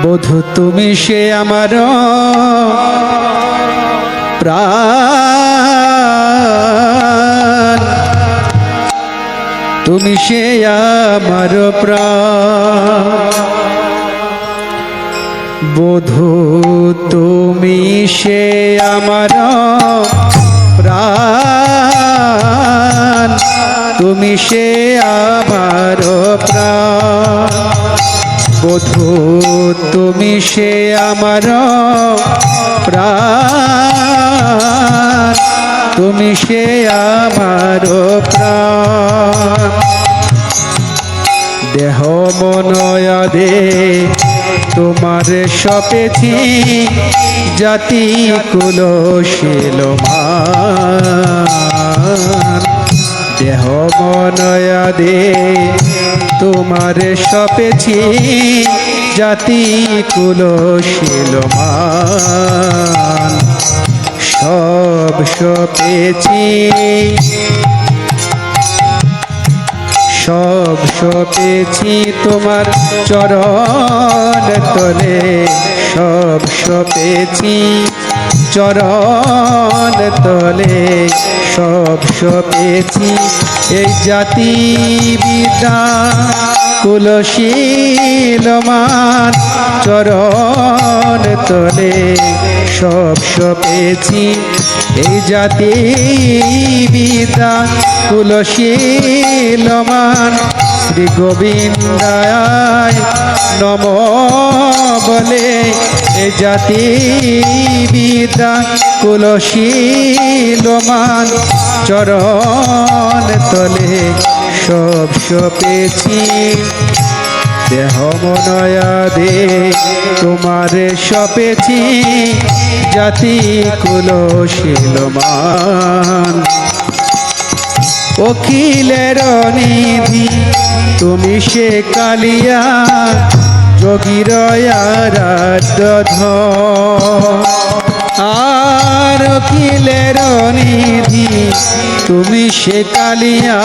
বধূ তুমি সে আমার প্রাণ, তুমি সে আমার প্রাণ। বধূ তুমি সে আমার প্রাণ, তুমি সে আমার প্রাণ। বধূ তুমি সে আমার প্রাণ, তুমি সে আমার প্রাণ। দেহ মনয়াদে তোমার সপেছি, জাতি কুল শীলমান। দেহ মনয়াদে তোমার সপেছি, জাতি কুল শীলমান। সব সপেছি, সব সপেছি তোমার চরণ তলে। সব সপেছি চরণ তলে, সব সপেছি এই জাতি বিদ্যা কুলশীলমান। চরণ তলে সব সপেছি এই জাতি বিদ্যা কুলশীলমান। শ্রী গোবিন্দায় নম বলে এ জাতি বিদ্যা কুলশীলমান। চরণ তলে সব সপেছি, দেহ মনয়াদে তোমার সপেছি, জাতি কুলশীলমান। অখিলের নিধি তুমি সে কালিয়া, যোগীর আরাধ্য ধন। আর অখিলের নিধি তুমি সে কালিয়া,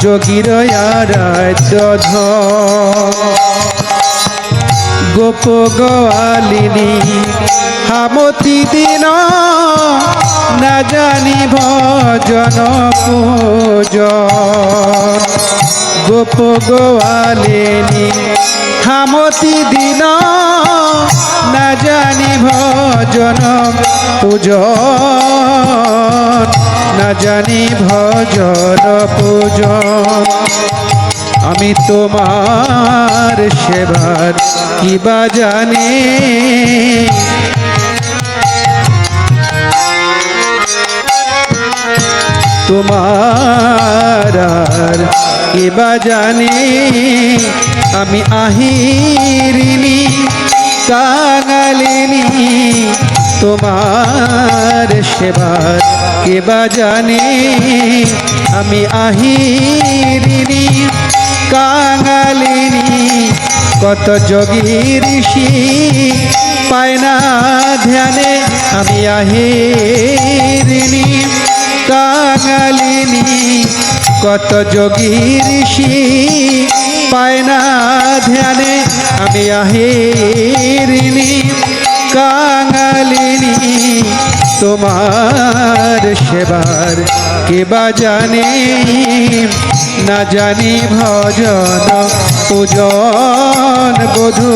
যোগীর আরাধ্য ধন। গোপ গোয়ালিনী হামতি দিন, না জানি ভজন পূজন। গোপ গোয়ালিনী হামতি দিন, না জানি ভজন পূজন। না জানি ভজন পূজন। আমি তোমার সেবার কিবা জানি, তোমার কিবা জানি। আমি আহিরিনী কাঙালিনী, তোমার সেবার কিবা জানি। আমি আহিরিনী কাঙালিনী, কত যোগী ঋষি পায় না ধ্যানে। আমি আহিরিনী কাঙালিনী, কত যোগী ঋষি পায় না ধ্যানে। আমি আহিরিনী কাঙালিনী, তোমার সেবার কিবা জানি। না জানি ভজন পূজন বধূ।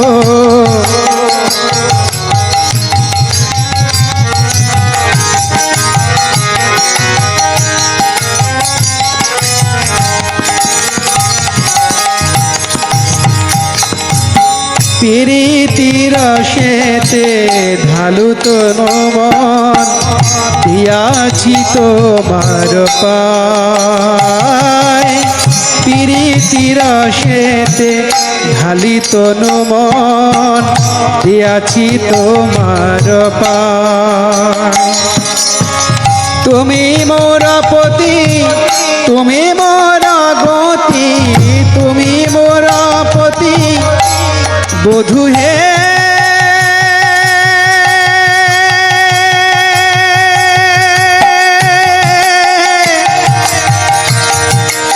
প্রীতির রসেতে ঢালু তনু মন, দিয়াছি তোমার পায়। প্রীতির রসেতে ঢালি তনু মন, দিয়াছি তোমার পায়। তুমি মোর পতি, তুমি মোর গতি, তুমি মোর পতি বধূ হে।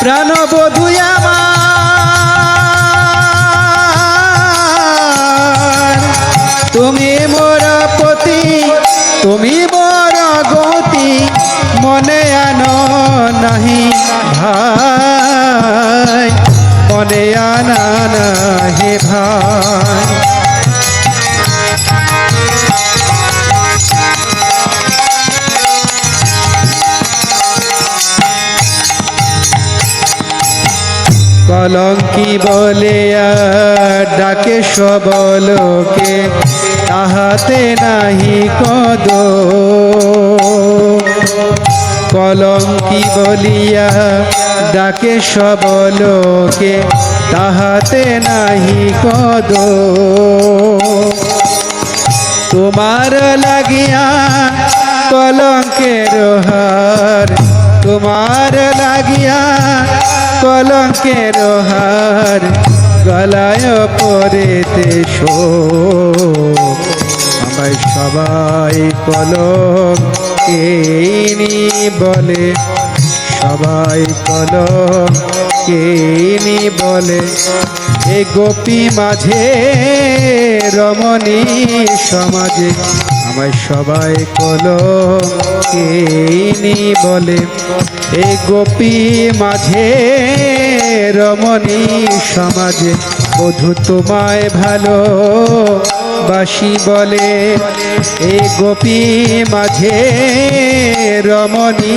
প্রাণবধূ আমার তুমি বড় গতি মনে আনো নাহি ভাই, মনে আনা নাহি ভাই। কলঙ্কি বলে ডাকে সবলকে, তাহাতে নাহি কদ। কলঙ্কি বলিয়া ডাকে সবলকে, তাহাতে নাহি কদ। তোমার লাগিয়া কলঙ্কের হার, তোমার লাগিয়া কলঙ্কের হার, গলায় পরেতে শোক। আমায় সবাই কলঙ্কিনী বলে, সবাই কলঙ্কিনী বলে। এ গোপী মাঝে রমণী সমাজে, আমায় সবাই কলঙ্কিনী বলে। এ গোপী মাঝে রমণী সমাজে, বধূ তোমায় ভালো বাসি বলে। এ গোপী মাঝে রমণী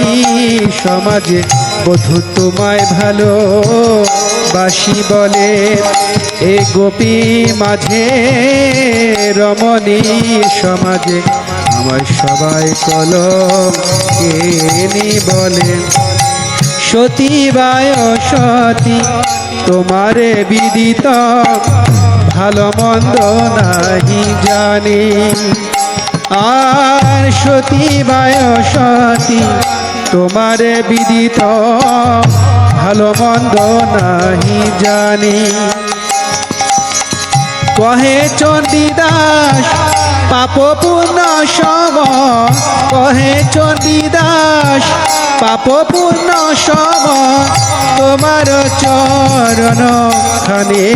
সমাজে, বধূ তোমায় ভালো বাসি বলে। এ গোপী মাঝে রমণী সমাজে, আমায় সবাই কলঙ্কিনী বলে। সতী বায় সতী তোমারে বিদিত, ভালো মন্দ নাহি জানি। আর সতী বায় সতী তোমারে বিদিত, ভালো মন্দ নাহি জানি। কহে চণ্ডীদাস পাপ পুণ্য সম, কহে চণ্ডীদাস পাপ পুণ্য সম। তোমার চরণ খানে,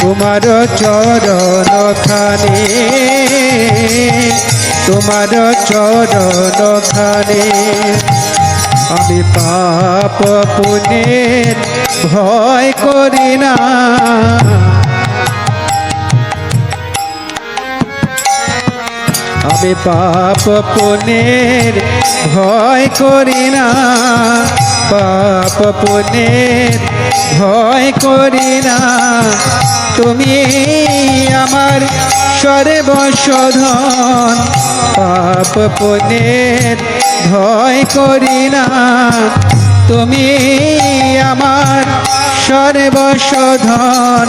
তোমার চরণ খানে, তোমার চরণ খানে। আমি পাপ পুণ্যের ভয় করি না, আমি পাপ পুণ্যের ভয় করি না, পাপ পুণ্যের ভয় করি না। তুমি আমার সর্বশোধন, পাপ পুণ্যের ভয় করি না। তুমি আমার সর্বশোধন,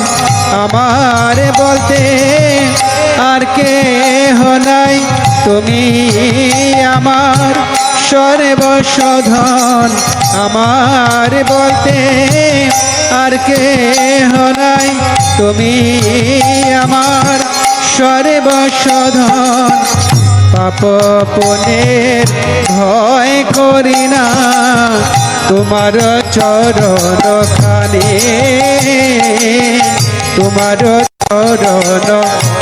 আমার বলতে আর কেহ নাই। তুমি আমার সর্বশোধন, আমার বলতে আর কেহ নাই। তুমি আমার সর্বশোধন, পাপ পুণ্যের ভয় করি না। তোমার চরণ খানে, তোমার চরণ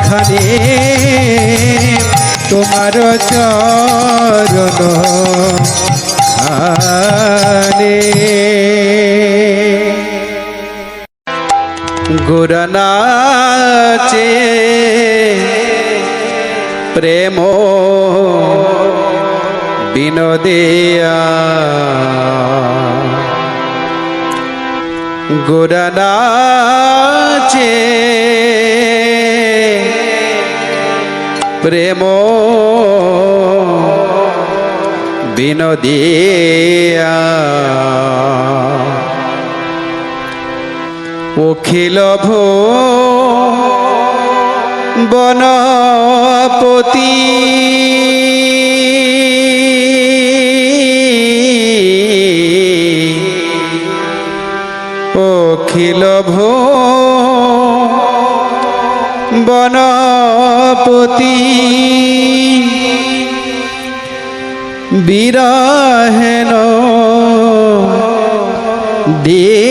খানে, তোমার চরণ খানে। গোরা নাচে প্রেম বিনোদিয়া, গোরা নাচে প্রেম বিনোদিয়া। অখিল বনপতি অখিল বনপতি বিরহেন দিয়া।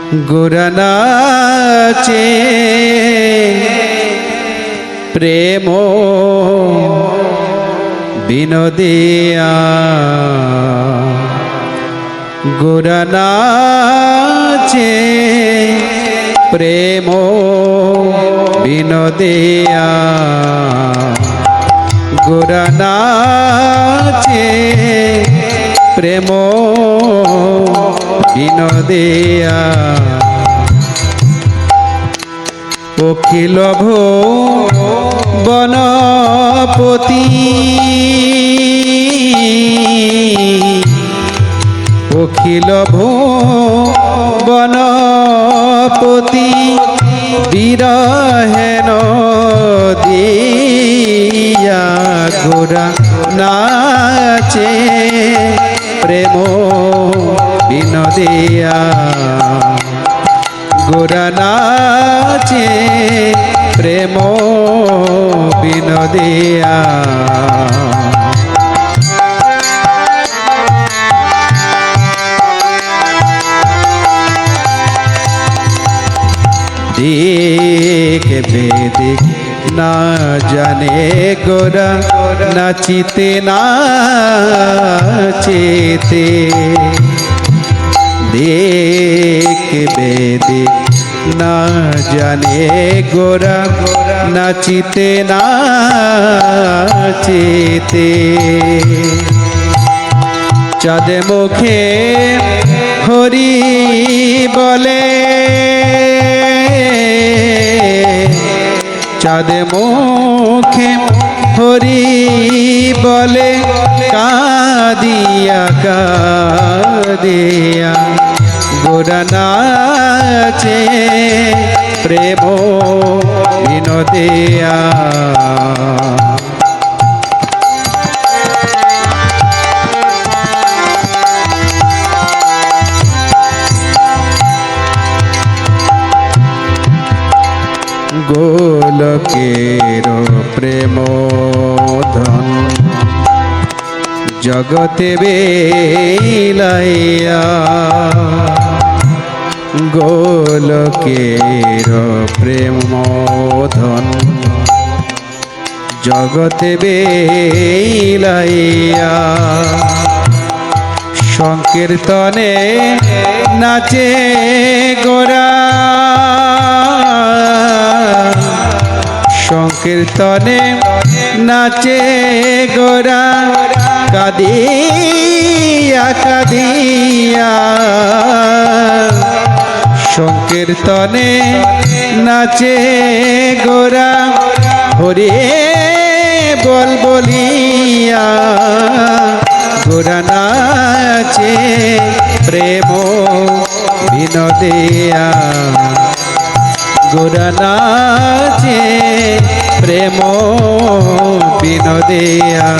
গোরা নাচে প্রেম বিনোদিয়া গোরা নাচে প্রেম বিনোদিয়া গোরা নাচে প্রেম বিনোদিয়া অখিল বনপতি অখিল বনপতি বিরহেন দিয়া গোরা নাচে প্রেম বিনোদিয়া গোরা নাচে প্রেম বিনোদিয়া দিক বেদিক না জানে গোরা নাচিতে নাচিতে দিক বেদিক না জানে গোরা নাচিতে নাচিতে চাঁদে মুখে হরি বলে চাঁদে মুখে হরি বলে কাঁদিয়া কাঁদিয়া গোরা নাচে প্রেম বিনোদিয়া গোলকের প্রেম ধন জগতে বিলাইয়া গোলকের প্রেম ধন জগতে বিলাইয়া সংকীর্তনে নাচে গোরা সংকীর্তনে নাচে গোরা কাঁদিয়া কাঁদিয়া সংকীর্তনে নাচে গোরা হরে বল বলিয়া গোরা নাচে প্রেম বিনোদিয়া গোরা নাচে প্রেম বিনোদিয়া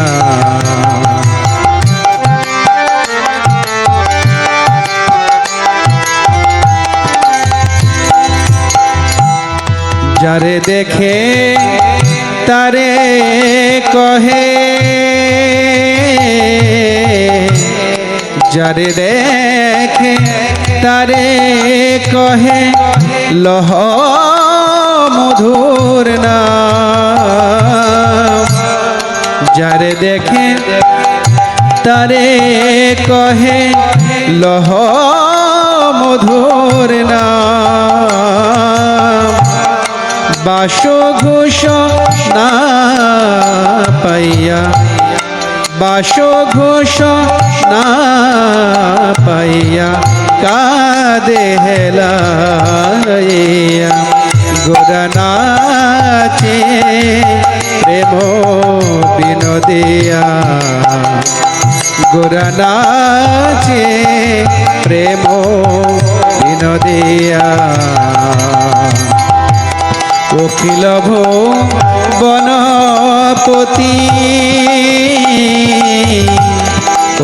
যারে দেখে তারে কহে যারে দেখে তারে কহে লহ মধুর নাম যারে দেখে তারে কহে লহ মধুর নাম বাস ঘোষ না পাইয়া বাস ঘোষ না পাইয়া কাঁদে হেলাইয়া গোরা নাচে প্রেম বিনোদিয়া গোরা নাচে প্রেম বিনোদিয়া অখিল বনপতি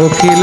অখিল